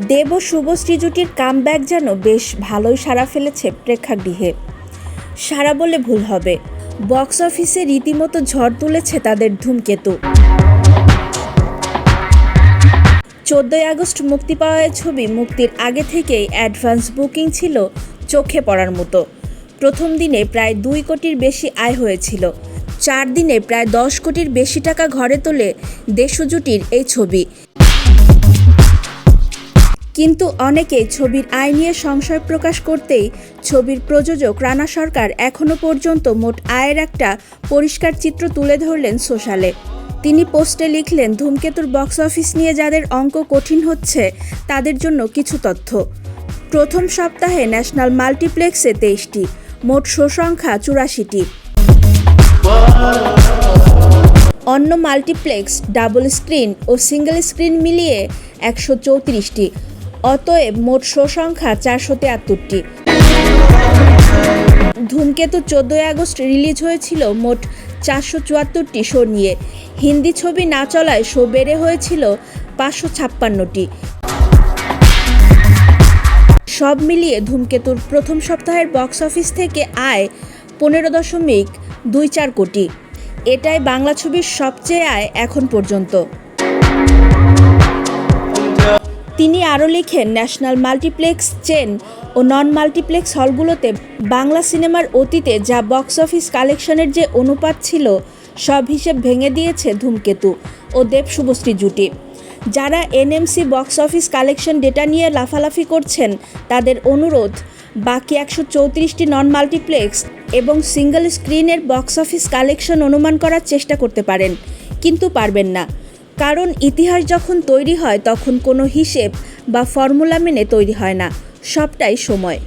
দেব ও Subhashree জুটির comeback যেন বেশ ভালোই সাড়া ফেলেছে প্রেক্ষাগৃহে। সাড়া বলে ভুল হবে, বক্স অফিসে রীতিমতো ঝড় তুলেছে তাদের ধূমকেতু। 14ই আগস্ট মুক্তি পাওয়া এই ছবি মুক্তির আগে থেকেই অ্যাডভান্স বুকিং ছিল চোখে পড়ার মতো। প্রথম দিনে প্রায় 2 কোটির বেশি আয় হয়েছিল। 4 দিনে প্রায় 10 কোটির বেশি টাকা ঘরে তোলে দেশু জুটির এই ছবি। কিন্তু অনেকেই ছবির আয় নিয়ে সংশয় প্রকাশ করতেই ছবির প্রযোজক রানা সরকার এখনও পর্যন্ত মোট আয়ের একটা পরিষ্কার চিত্র তুলে ধরলেন সোশ্যালে। তিনি পোস্টে লিখলেন, ধূমকেতুর বক্স অফিস নিয়ে যাদের অঙ্ক কঠিন হচ্ছে তাদের জন্য কিছু তথ্য। প্রথম সপ্তাহে ন্যাশনাল মাল্টিপ্লেক্সে 23টি, মোট শো সংখ্যা 84টি। অন্য মাল্টিপ্লেক্স, ডাবল স্ক্রিন ও সিঙ্গেল স্ক্রিন মিলিয়ে 134টি। অতএব মোট শো সংখ্যা 473টি। ধূমকেতু 14ই আগস্ট রিলিজ হয়েছিল মোট 474টি শো নিয়ে। হিন্দি ছবি না চলায় শো বেড়ে হয়েছিল 556টি। সব মিলিয়ে ধূমকেতুর প্রথম সপ্তাহের বক্স অফিস থেকে আয় 15.24 কোটি। এটাই বাংলা ছবির সবচেয়ে আয় এখন পর্যন্ত। তিনি আরও লিখেন, ন্যাশনাল মাল্টিপ্লেক্স চেন ও নন মাল্টিপ্লেক্স হলগুলোতে বাংলা সিনেমার অতীতে যা বক্স অফিস কালেকশনের যে অনুপাত ছিল সব হিসেব ভেঙে দিয়েছে ধূমকেতু ও দেব শুভশ্রী জুটি। যারা NMC box office collection data নিয়ে লাফালাফি করছেন তাদের অনুরোধ, বাকি 134টি নন মাল্টিপ্লেক্স এবং সিঙ্গল স্ক্রিনের বক্স অফিস কালেকশন অনুমান করার চেষ্টা করতে পারেন, কিন্তু পারবেন না। কারণ ইতিহাস যখন তৈরি হয় তখন কোনো হিসেব বা ফর্মুলা মেনে তৈরি হয় না, সবটাই সময়।